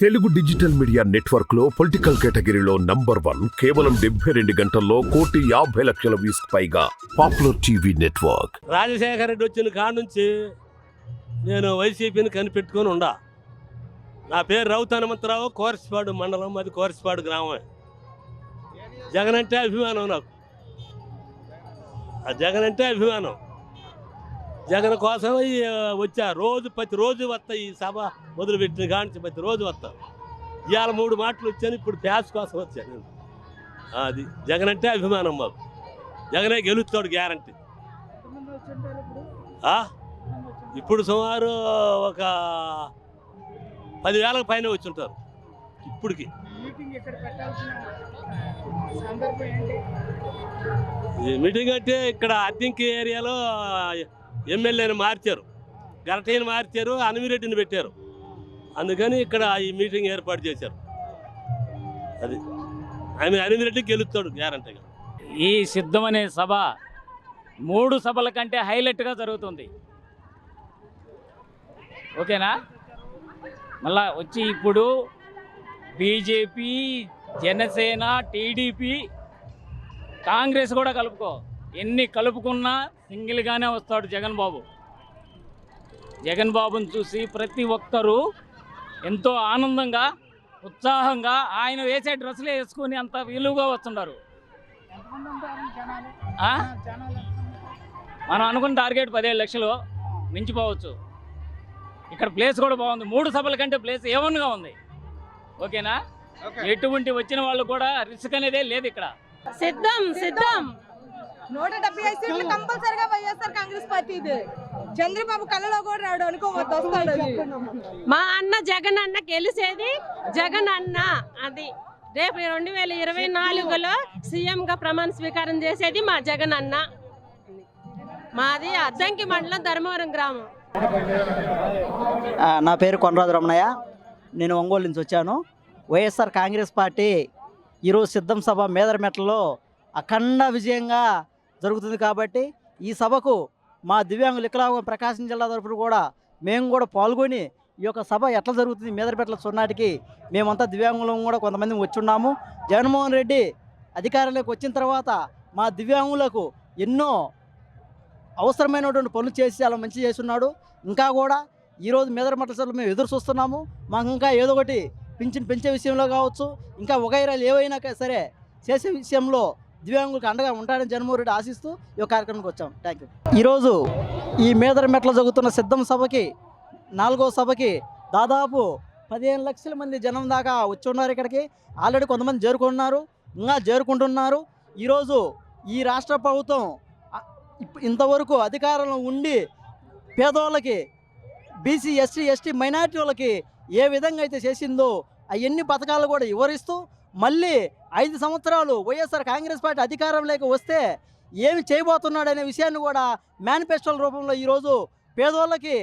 Telugu digital media network లో political కేటగిరీలో #1 కేవలం 72 గంటల్లో 1,50,00,000 వ్యూస్ పైగా popular TV network. Rajasekhara Reddy వచ్చిన కాడ నుంచి నేను వైసీపీని కనిపెట్టుకొని ఉండా. నా పేరు రౌతు హనుమంతరావు, కోరసిపాడు మండలం, అది కోరసిపాడు గ్రామమే. జగన్ అంటే అభిమానం నాకు. ఆ జగన్ అంటే అభిమానం. జగన్ కోసం వచ్చా. ప్రతిరోజు వస్తా. ఈ సభ మొదలుపెట్టిన కానించి ప్రతిరోజు వస్తా. ఇవాళ 3 మాటలు వచ్చాను. ఇప్పుడు ప్యాస్ కోసం వచ్చాను. అది జగన్ అంటే అభిమానం మాకు. జగనే గెలుస్తాడు గ్యారంటీ. ఇప్పుడు సుమారు ఒక 10,000 పైన వచ్చి ఉంటారు ఇప్పటికి. మీటింగ్ అంటే ఇక్కడ అద్దంకి ఏరియాలో ఎమ్మెల్యేని మార్చారు, గరటయ్యని మార్చారు, అనిమిరెడ్డిని పెట్టారు. అందుకని ఇక్కడ ఈ మీటింగ్ ఏర్పాటు చేశారు. అది అనిమిరెడ్డి గెలుస్తాడు గ్యారంటీగా. ఈ సిద్ధం అనే సభ 3 సభల కంటే హైలైట్గా జరుగుతుంది. ఓకేనా? మళ్ళా వచ్చి ఇప్పుడు బీజేపీ, జనసేన, టీడీపీ, కాంగ్రెస్ కూడా కలుపుకో, ఎన్ని కలుపుకున్నా సింగిల్గానే వస్తాడు జగన్ బాబు. జగన్ బాబుని చూసి ప్రతి ఒక్కరూ ఎంతో ఆనందంగా, ఉత్సాహంగా ఆయన వేసే డ్రెస్సులే వేసుకొని అంత విలువగా వస్తున్నారు. మనం అనుకున్న టార్గెట్ 17 లక్షలు మించిపోవచ్చు. ఇక్కడ ప్లేస్ కూడా బాగుంది. 3 సభల కంటే ప్లేస్ ఏమన్గా ఉంది. ఓకేనా? ఎటువంటి వచ్చిన వాళ్ళు కూడా రిస్క్ అనేదే లేదు ఇక్కడ. సిద్ధం 175 సీట్లు కంపల్సరిగా వైఎస్ఆర్ కాంగ్రెస్ పార్టీ. చంద్రబాబు కళ్ళలో కూడా రాడు అనుకోవద్దు, వస్తాడు. మా అన్న జగన్ అన్న గెలిచేది జగన్ అన్న. అది రేపు 2024లో సీఎంగా ప్రమాణ స్వీకారం చేసేది మా జగన్ అన్న. మాది అద్దంకి మండలం, ధర్మవరం గ్రామం. నా పేరు కొనరాజు రమణయ్య. నేను ఒంగోలు నుంచి వచ్చాను. వైఎస్ఆర్ కాంగ్రెస్ పార్టీ ఈరోజు సిద్ధం సభ మేదరమెట్లలో అఖండ విజయంగా జరుగుతుంది. కాబట్టి ఈ సభకు మా దివ్యాంగులు ఇక్కడ ప్రకాశం జిల్లా తరఫున కూడా మేము కూడా పాల్గొని ఈ యొక్క సభ ఎట్లా జరుగుతుంది మేదరమెట్ల సున్నాటికి మేమంతా దివ్యాంగులం కూడా కొంతమంది వచ్చున్నాము. జగన్మోహన్ రెడ్డి అధికారంలోకి వచ్చిన తర్వాత మా దివ్యాంగులకు ఎన్నో అవసరమైనటువంటి పనులు చేసి చాలా మంచి చేస్తున్నాడు. ఇంకా కూడా ఈరోజు మేదరమెట్ల సభలో మేము ఎదురు చూస్తున్నాము. మాకు ఇంకా ఏదో ఒకటి పింఛన్ పెంచే విషయంలో కావచ్చు, ఇంకా వగైరాలు ఏవైనా సరే చేసే విషయంలో దివ్యాంగులకు అండగా ఉంటాడని జగన్మోహన్ రెడ్డి ఆశిస్తూ ఈ కార్యక్రమానికి వచ్చాం. Thank you. ఈరోజు ఈ మేదరమెట్ల జరుగుతున్న సిద్ధం సభకి 4వ సభకి దాదాపు 15 లక్షల మంది జనం దాకా వచ్చి ఉన్నారు. ఇక్కడికి ఆల్రెడీ కొంతమంది చేరుకున్నారు, ఇంకా చేరుకుంటున్నారు. ఈరోజు ఈ రాష్ట్ర ప్రభుత్వం ఇంతవరకు అధికారంలో ఉండి పేదవాళ్ళకి, బీసీ, ఎస్టీ మైనారిటీ వాళ్ళకి ఏ విధంగా అయితే చేసిందో అవన్నీ పథకాలు కూడా వివరిస్తూ మళ్ళీ 5 సంవత్సరాలు వైఎస్ఆర్ కాంగ్రెస్ పార్టీ అధికారంలోకి వస్తే ఏమి చేయబోతున్నాడనే విషయాన్ని కూడా మేనిఫెస్టోల రూపంలో ఈరోజు పేదవాళ్ళకి,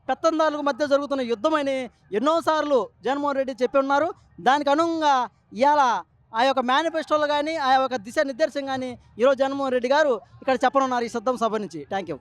పెత్తందారులకు మధ్య జరుగుతున్న యుద్ధమని ఎన్నోసార్లు జగన్మోహన్ రెడ్డి చెప్పి ఉన్నారు. దానికి అనుగుణంగా ఇవాళ ఆ యొక్క మేనిఫెస్టోలు కానీ, ఆ యొక్క దిశానిర్దేశం కానీ ఈరోజు జగన్మోహన్ రెడ్డి గారు ఇక్కడ చెప్పనున్నారు ఈ సిద్ధం సభ నుంచి. Thank you.